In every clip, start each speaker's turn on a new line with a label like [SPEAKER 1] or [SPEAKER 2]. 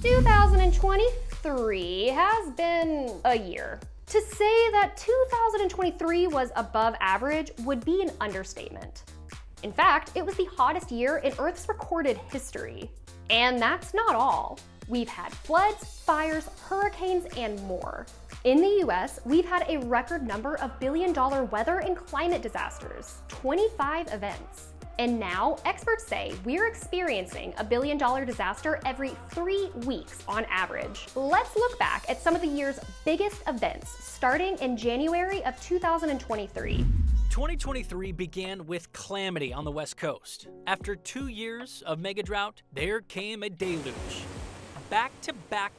[SPEAKER 1] 2023 has been a year. To say that 2023 was above average would be an understatement. In fact, it was the hottest year in Earth's recorded history. And that's not all. We've had floods, fires, hurricanes, and more. In the US, we've had a record number of billion-dollar weather and climate disasters, 25 events. And now, experts say we're experiencing a billion-dollar disaster every 3 weeks on average. Let's look back at some of the year's biggest events, starting in January of 2023.
[SPEAKER 2] 2023 began with calamity on the West Coast. After 2 years of mega drought, there came a deluge. Back-to-back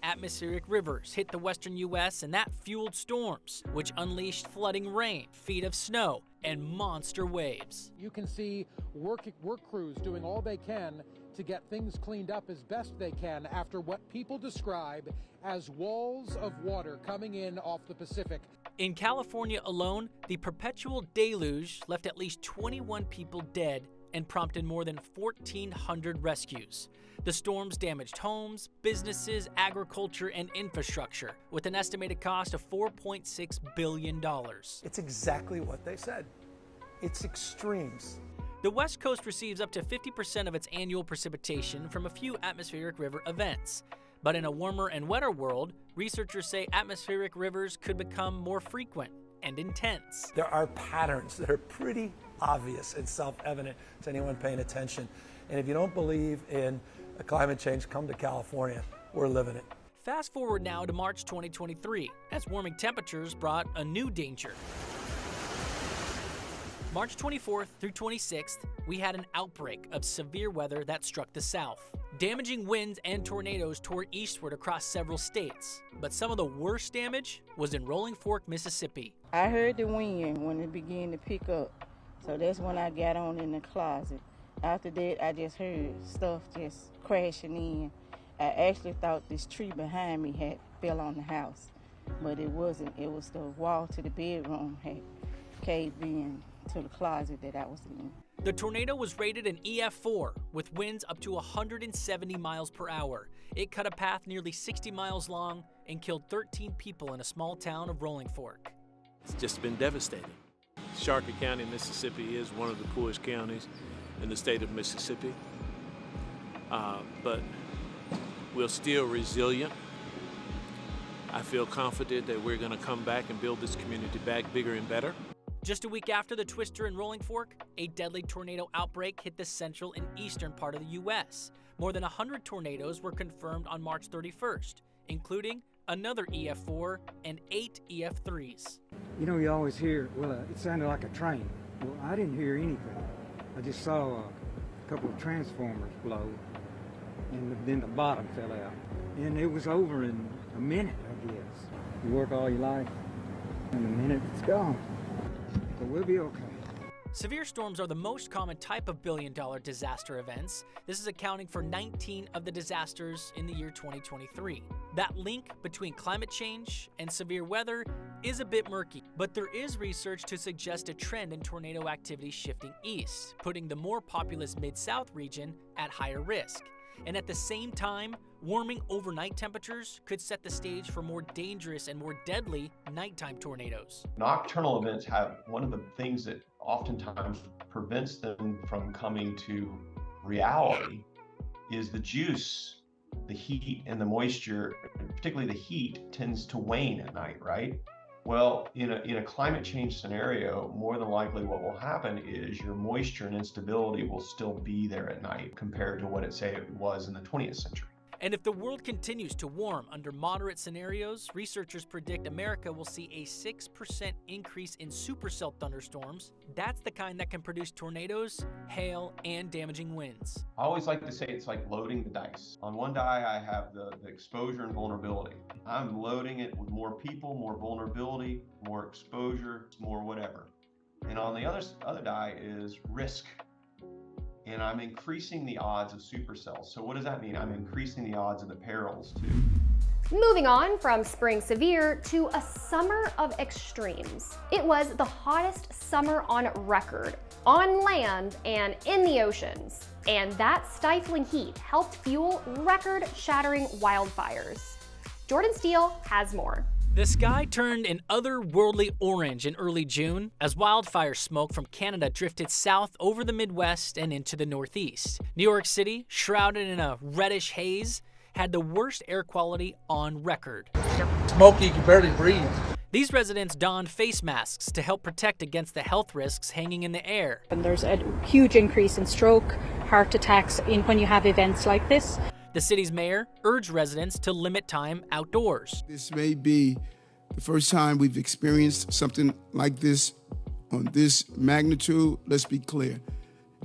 [SPEAKER 2] atmospheric rivers hit the western U.S. and that fueled storms, which unleashed flooding rain, feet of snow, and monster waves.
[SPEAKER 3] You can see work crews doing all they can to get things cleaned up as best they can after what people describe as walls of water coming in off the Pacific.
[SPEAKER 2] In California alone, the perpetual deluge left at least 21 people dead and prompted more than 1,400 rescues. The storms damaged homes, businesses, agriculture, and infrastructure, with an estimated cost of $4.6 billion.
[SPEAKER 4] It's exactly what they said. It's extremes.
[SPEAKER 2] The West Coast receives up to 50% of its annual precipitation from a few atmospheric river events. But in a warmer and wetter world, researchers say atmospheric rivers could become more frequent and intense.
[SPEAKER 4] There are patterns that are pretty obvious and self-evident to anyone paying attention. And if you don't believe in climate change, come to California. We're living it.
[SPEAKER 2] Fast forward now to March 2023, as warming temperatures brought a new danger. March 24th through 26th, we had an outbreak of severe weather that struck the south. Damaging winds and tornadoes tore eastward across several states, but some of the worst damage was in Rolling Fork, Mississippi.
[SPEAKER 5] I heard the wind when it began to pick up, so that's when I got on in the closet. After that, I just heard stuff just crashing in. I actually thought this tree behind me had fell on the house, but it wasn't. It was the wall to the bedroom had caved in to the closet that I was in.
[SPEAKER 2] The tornado was rated an EF4 with winds up to 170 miles per hour. It cut a path nearly 60 miles long and killed 13 people in a small town of Rolling Fork.
[SPEAKER 6] It's just been devastating. Sharkey County, Mississippi is one of the poorest counties in the state of Mississippi, but we're still resilient. I feel confident that we're going to come back and build this community back bigger and better.
[SPEAKER 2] Just a week after the twister in Rolling Fork, a deadly tornado outbreak hit the central and eastern part of the U.S. More than 100 tornadoes were confirmed on March 31st, including another EF4 and 8 EF3s.
[SPEAKER 7] You know, you always hear, well, it sounded like a train. Well, I didn't hear anything. I just saw a couple of transformers blow, and then the bottom fell out. And it was over in a minute, I guess. You work all your life, and a minute it's gone. But we'll be okay.
[SPEAKER 2] Severe storms are the most common type of billion-dollar disaster events. This is accounting for 19 of the disasters in the year 2023. That link between climate change and severe weather is a bit murky, but there is research to suggest a trend in tornado activity shifting east, putting the more populous Mid-South region at higher risk. And at the same time, warming overnight temperatures could set the stage for more dangerous and more deadly nighttime tornadoes.
[SPEAKER 8] Nocturnal events have one of the things that oftentimes prevents them from coming to reality is the juice, the heat and the moisture, particularly the heat, tends to wane at night, right? Well, in a climate change scenario, more than likely what will happen is your moisture and instability will still be there at night compared to what it was in the 20th century.
[SPEAKER 2] And if the world continues to warm under moderate scenarios, researchers predict America will see a 6% increase in supercell thunderstorms. That's the kind that can produce tornadoes, hail, and damaging winds.
[SPEAKER 8] I always like to say it's like loading the dice. On one die, I have the exposure and vulnerability. I'm loading it with more people, more vulnerability, more exposure, more whatever. And on the other die is risk. And I'm increasing the odds of supercells. So what does that mean? I'm increasing the odds of the perils too.
[SPEAKER 1] Moving on from spring severe to a summer of extremes. It was the hottest summer on record, on land and in the oceans. And that stifling heat helped fuel record-shattering wildfires. Jordan Steele has more.
[SPEAKER 2] The sky turned an otherworldly orange in early June as wildfire smoke from Canada drifted south over the Midwest and into the Northeast. New York City, shrouded in a reddish haze, had the worst air quality on record.
[SPEAKER 4] Smoky, you can barely breathe.
[SPEAKER 2] These residents donned face masks to help protect against the health risks hanging in the air.
[SPEAKER 9] And there's a huge increase in stroke, heart attacks when you have events like this.
[SPEAKER 2] The city's mayor urged residents to limit time outdoors.
[SPEAKER 10] This may be the first time we've experienced something like this on this magnitude. Let's be clear,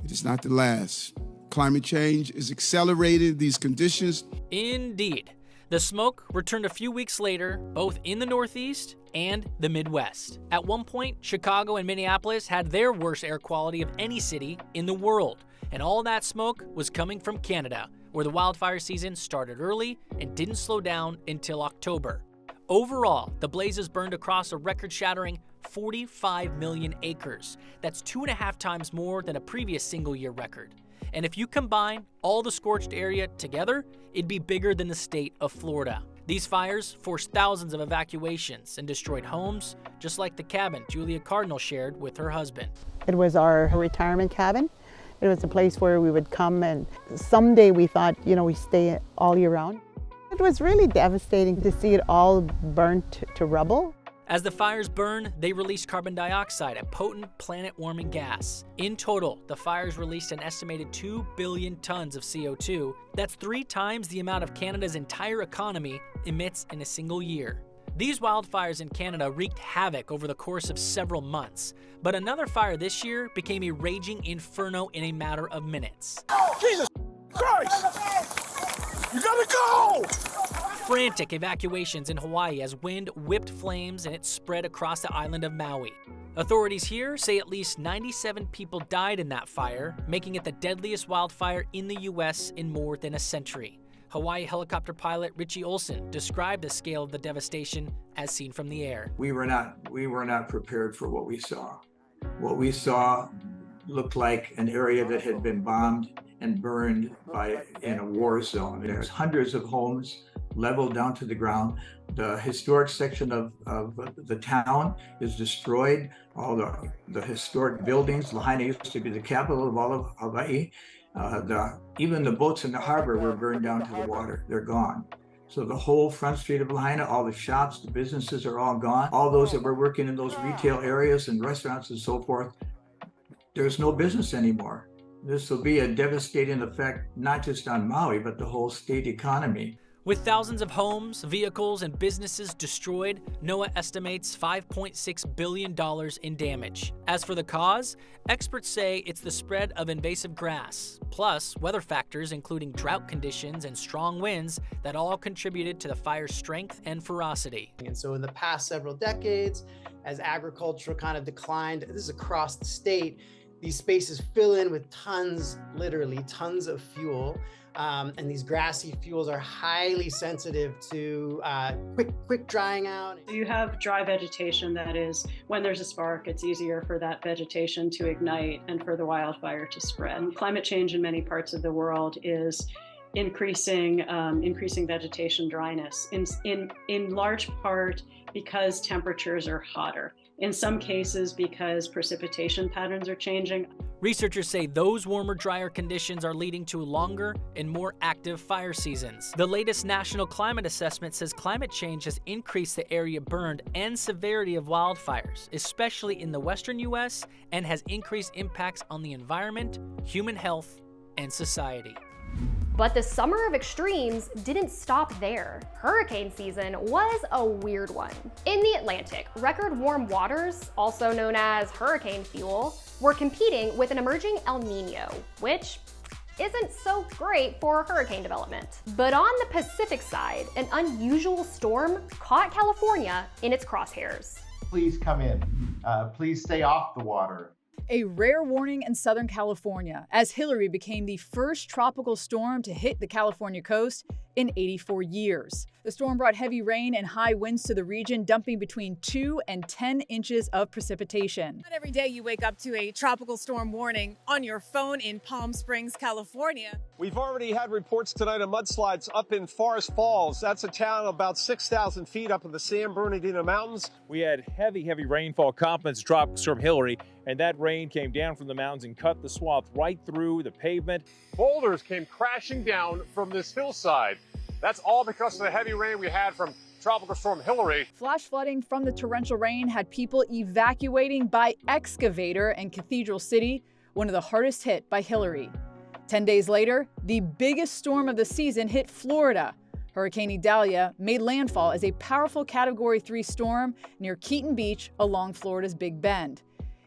[SPEAKER 10] it is not the last. Climate change is accelerating these conditions.
[SPEAKER 2] Indeed. The smoke returned a few weeks later, both in the Northeast and the Midwest. At one point, Chicago and Minneapolis had their worst air quality of any city in the world. And all that smoke was coming from Canada, where the wildfire season started early and didn't slow down until October. Overall, the blazes burned across a record-shattering 45 million acres. That's 2.5 times more than a previous single-year record. And if you combine all the scorched area together, it'd be bigger than the state of Florida. These fires forced thousands of evacuations and destroyed homes, just like the cabin Julia Cardinal shared with her husband.
[SPEAKER 11] It was our retirement cabin. It was a place where we would come, and someday we thought, we stay all year round. It was really devastating to see it all burnt to rubble.
[SPEAKER 2] As the fires burned, they released carbon dioxide, a potent planet-warming gas. In total, the fires released an estimated 2 billion tons of CO2. That's 3 times the amount of Canada's entire economy emits in a single year. These wildfires in Canada wreaked havoc over the course of several months, but another fire this year became a raging inferno in a matter of minutes.
[SPEAKER 10] Jesus Christ! You gotta go!
[SPEAKER 2] Frantic evacuations in Hawaii as wind whipped flames and it spread across the island of Maui. Authorities here say at least 97 people died in that fire, making it the deadliest wildfire in the U.S. in more than a century. Hawaii helicopter pilot Richie Olson described the scale of the devastation as seen from the air.
[SPEAKER 12] We were not prepared for what we saw. What we saw looked like an area that had been bombed and burned in a war zone. There's hundreds of homes leveled down to the ground. The historic section of the town is destroyed. All the historic buildings. Lahaina used to be the capital of all of Hawaii. Even the boats in the harbor were burned down to the water. They're gone. So the whole front street of Lahaina, all the shops, the businesses are all gone. All those that were working in those retail areas and restaurants and so forth, there's no business anymore. This will be a devastating effect, not just on Maui, but the whole state economy.
[SPEAKER 2] With thousands of homes, vehicles, and businesses destroyed, NOAA estimates $5.6 billion in damage. As for the cause, experts say it's the spread of invasive grass, plus weather factors including drought conditions and strong winds that all contributed to the fire's strength and ferocity.
[SPEAKER 13] And so in the past several decades, as agriculture kind of declined, this is across the state, these spaces fill in with tons, literally tons of fuel. And these grassy fuels are highly sensitive to quick drying out.
[SPEAKER 9] You have dry vegetation that is, when there's a spark, it's easier for that vegetation to ignite and for the wildfire to spread. And climate change in many parts of the world is increasing vegetation dryness, in large part because temperatures are hotter. In some cases, because precipitation patterns are changing.
[SPEAKER 2] Researchers say those warmer, drier conditions are leading to longer and more active fire seasons. The latest National Climate Assessment says climate change has increased the area burned and severity of wildfires, especially in the western U.S., and has increased impacts on the environment, human health, and society.
[SPEAKER 1] But the summer of extremes didn't stop there. Hurricane season was a weird one. In the Atlantic, record warm waters, also known as hurricane fuel, were competing with an emerging El Nino, which isn't so great for hurricane development. But on the Pacific side, an unusual storm caught California in its crosshairs.
[SPEAKER 14] Please come in. Please stay off the water.
[SPEAKER 15] A rare warning in Southern California as Hillary became the first tropical storm to hit the California coast in 84 years. The storm brought heavy rain and high winds to the region, dumping between 2 and 10 inches of precipitation.
[SPEAKER 16] Not every day you wake up to a tropical storm warning on your phone in Palm Springs, California.
[SPEAKER 17] We've already had reports tonight of mudslides up in Forest Falls. That's a town about 6,000 feet up in the San Bernardino Mountains.
[SPEAKER 18] We had heavy rainfall compliments of Tropical Storm Hillary, and that rain came down from the mountains and cut the swath right through the pavement.
[SPEAKER 17] Boulders came crashing down from this hillside. That's all because of the heavy rain we had from Tropical Storm Hillary.
[SPEAKER 15] Flash flooding from the torrential rain had people evacuating by excavator in Cathedral City, one of the hardest hit by Hillary. 10 days later, the biggest storm of the season hit Florida. Hurricane Idalia made landfall as a powerful Category 3 storm near Keaton Beach along Florida's Big Bend.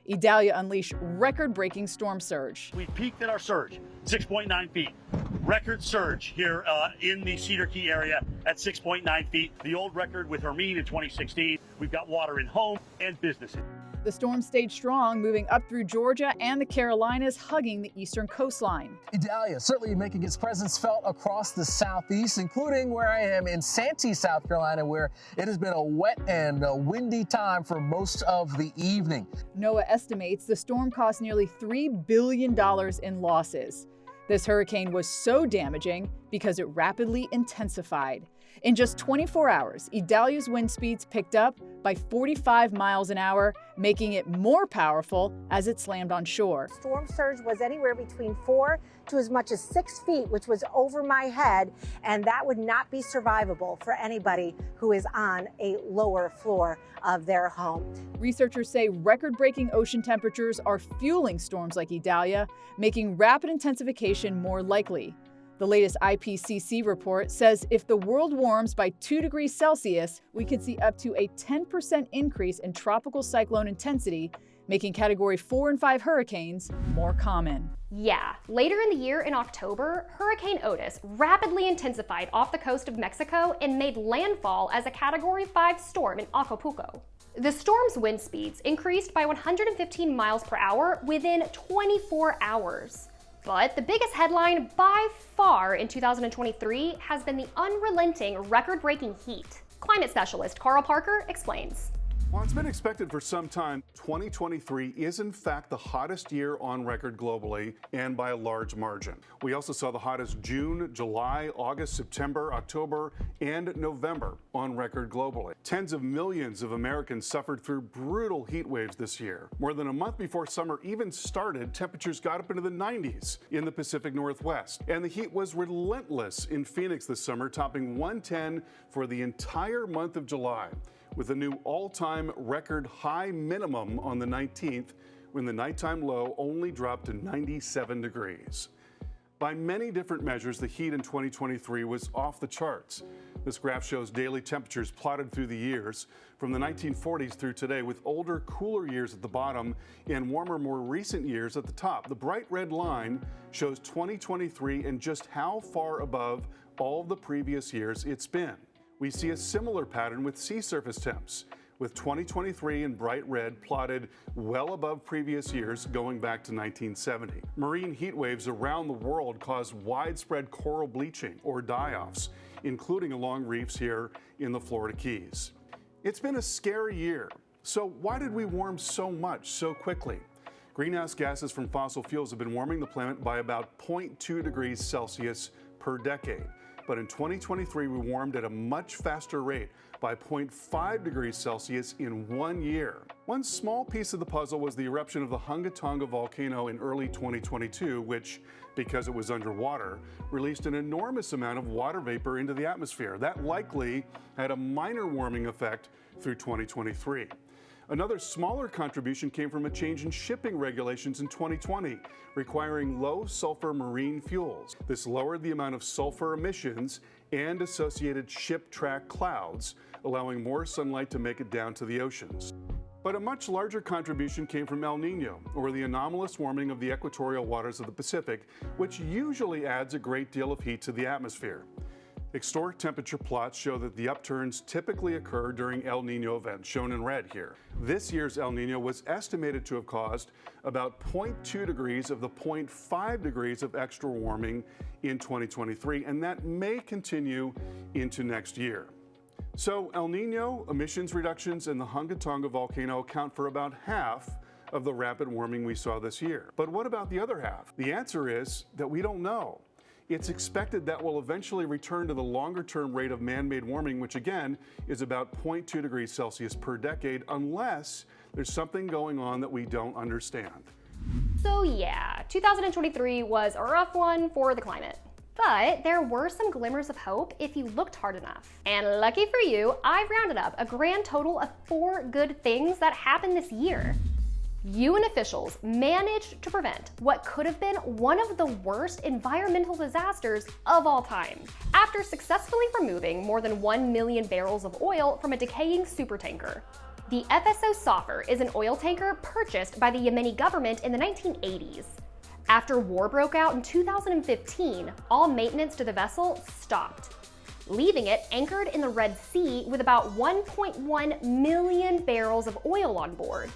[SPEAKER 15] Idalia unleashed record-breaking storm surge.
[SPEAKER 19] We peaked at our surge, 6.9 feet. Record surge here in the Cedar Key area at 6.9 feet. The old record with Hermine in 2016. We've got water in homes and businesses.
[SPEAKER 15] The storm stayed strong, moving up through Georgia and the Carolinas, hugging the eastern coastline.
[SPEAKER 20] Idalia certainly making its presence felt across the southeast, including where I am in Santee, South Carolina, where it has been a wet and windy time for most of the evening.
[SPEAKER 15] NOAA estimates the storm cost nearly $3 billion in losses. This hurricane was so damaging because it rapidly intensified. In just 24 hours, Idalia's wind speeds picked up by 45 miles an hour, making it more powerful as it slammed on shore.
[SPEAKER 21] Storm surge was anywhere between 4 to as much as 6 feet, which was over my head, and that would not be survivable for anybody who is on a lower floor of their home.
[SPEAKER 15] Researchers say record-breaking ocean temperatures are fueling storms like Idalia, making rapid intensification more likely. The latest IPCC report says if the world warms by 2 degrees Celsius, we could see up to a 10% increase in tropical cyclone intensity, making Category 4 and 5 hurricanes more common.
[SPEAKER 1] Yeah, later in the year in October, Hurricane Otis rapidly intensified off the coast of Mexico and made landfall as a Category 5 storm in Acapulco. The storm's wind speeds increased by 115 miles per hour within 24 hours. But the biggest headline by far in 2023 has been the unrelenting record-breaking heat. Climate specialist Carl Parker explains.
[SPEAKER 22] Well, it's been expected for some time. 2023 is in fact the hottest year on record globally, and by a large margin. We also saw the hottest June, July, August, September, October, and November on record globally. Tens of millions of Americans suffered through brutal heat waves this year. More than a month before summer even started, temperatures got up into the 90s in the Pacific Northwest. And the heat was relentless in Phoenix this summer, topping 110 for the entire month of July, with a new all-time record high minimum on the 19th, when the nighttime low only dropped to 97 degrees. By many different measures, the heat in 2023 was off the charts. This graph shows daily temperatures plotted through the years, from the 1940s through today, with older, cooler years at the bottom and warmer, more recent years at the top. The bright red line shows 2023 and just how far above all the previous years it's been. We see a similar pattern with sea surface temps, with 2023 in bright red plotted well above previous years going back to 1970. Marine heat waves around the world cause widespread coral bleaching or die-offs, including along reefs here in the Florida Keys. It's been a scary year. So why did we warm so much so quickly? Greenhouse gases from fossil fuels have been warming the planet by about 0.2 degrees Celsius per decade. But in 2023, we warmed at a much faster rate by 0.5 degrees Celsius in 1 year. One small piece of the puzzle was the eruption of the Hunga Tonga volcano in early 2022, which, because it was underwater, released an enormous amount of water vapor into the atmosphere. That likely had a minor warming effect through 2023. Another smaller contribution came from a change in shipping regulations in 2020, requiring low sulfur marine fuels. This lowered the amount of sulfur emissions and associated ship track clouds, allowing more sunlight to make it down to the oceans. But a much larger contribution came from El Nino, or the anomalous warming of the equatorial waters of the Pacific, which usually adds a great deal of heat to the atmosphere. Historic temperature plots show that the upturns typically occur during El Nino events, shown in red here. This year's El Nino was estimated to have caused about 0.2 degrees of the 0.5 degrees of extra warming in 2023, and that may continue into next year. So El Nino, emissions reductions, and the Hunga Tonga volcano account for about half of the rapid warming we saw this year. But what about the other half? The answer is that we don't know. It's expected that we'll eventually return to the longer-term rate of man-made warming, which again is about 0.2 degrees Celsius per decade, unless there's something going on that we don't understand.
[SPEAKER 1] So yeah, 2023 was a rough one for the climate. But there were some glimmers of hope if you looked hard enough. And lucky for you, I've rounded up a grand total of 4 good things that happened this year. UN officials managed to prevent what could have been one of the worst environmental disasters of all time, after successfully removing more than 1 million barrels of oil from a decaying supertanker. The FSO Safar is an oil tanker purchased by the Yemeni government in the 1980s. After war broke out in 2015, all maintenance to the vessel stopped, leaving it anchored in the Red Sea with about 1.1 million barrels of oil on board.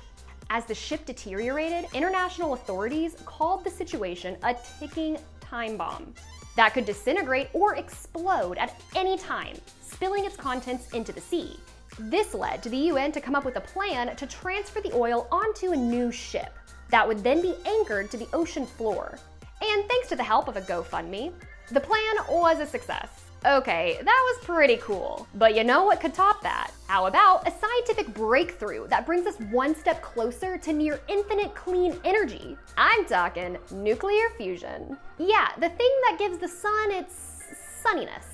[SPEAKER 1] As the ship deteriorated, international authorities called the situation a ticking time bomb that could disintegrate or explode at any time, spilling its contents into the sea. This led to the UN to come up with a plan to transfer the oil onto a new ship that would then be anchored to the ocean floor. And thanks to the help of a GoFundMe, the plan was a success. Okay, that was pretty cool. But you know what could top that? How about a scientific breakthrough that brings us one step closer to near infinite clean energy? I'm talking nuclear fusion. Yeah, the thing that gives the sun its sunniness.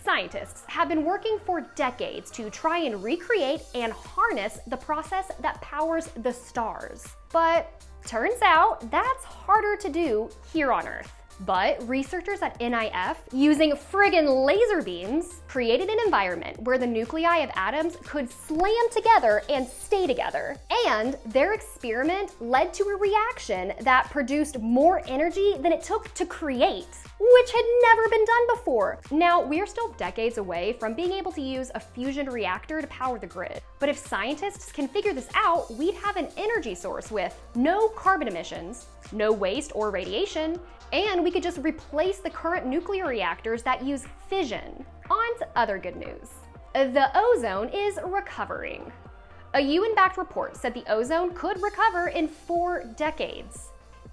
[SPEAKER 1] Scientists have been working for decades to try and recreate and harness the process that powers the stars. But turns out that's harder to do here on Earth. But researchers at NIF, using friggin' laser beams, created an environment where the nuclei of atoms could slam together and stay together. And their experiment led to a reaction that produced more energy than it took to create, which had never been done before. Now, we're still decades away from being able to use a fusion reactor to power the grid. But if scientists can figure this out, we'd have an energy source with no carbon emissions, no waste or radiation, and we could just replace the current nuclear reactors that use fission. On to other good news. The ozone is recovering. A UN-backed report said the ozone could recover in 4 decades,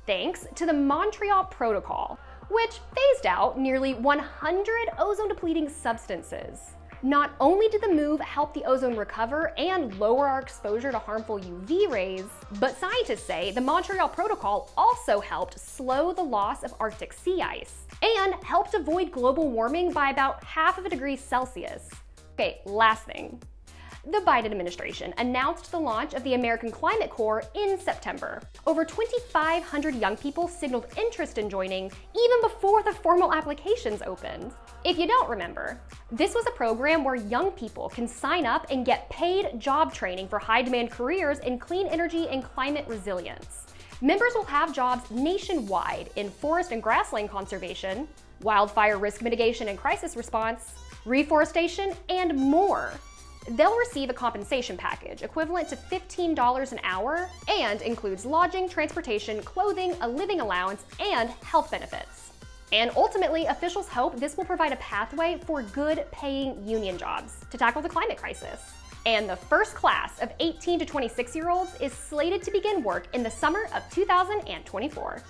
[SPEAKER 1] thanks to the Montreal Protocol, which phased out nearly 100 ozone-depleting substances. Not only did the move help the ozone recover and lower our exposure to harmful UV rays, but scientists say the Montreal Protocol also helped slow the loss of Arctic sea ice and helped avoid global warming by about 0.5 degrees Celsius. Okay, last thing. The Biden administration announced the launch of the American Climate Corps in September. Over 2,500 young people signaled interest in joining even before the formal applications opened. If you don't remember, this was a program where young people can sign up and get paid job training for high-demand careers in clean energy and climate resilience. Members will have jobs nationwide in forest and grassland conservation, wildfire risk mitigation and crisis response, reforestation, and more. They'll receive a compensation package equivalent to $15 an hour and includes lodging, transportation, clothing, a living allowance, and health benefits. And ultimately, officials hope this will provide a pathway for good-paying union jobs to tackle the climate crisis. And the first class of 18 to 26-year-olds is slated to begin work in the summer of 2024.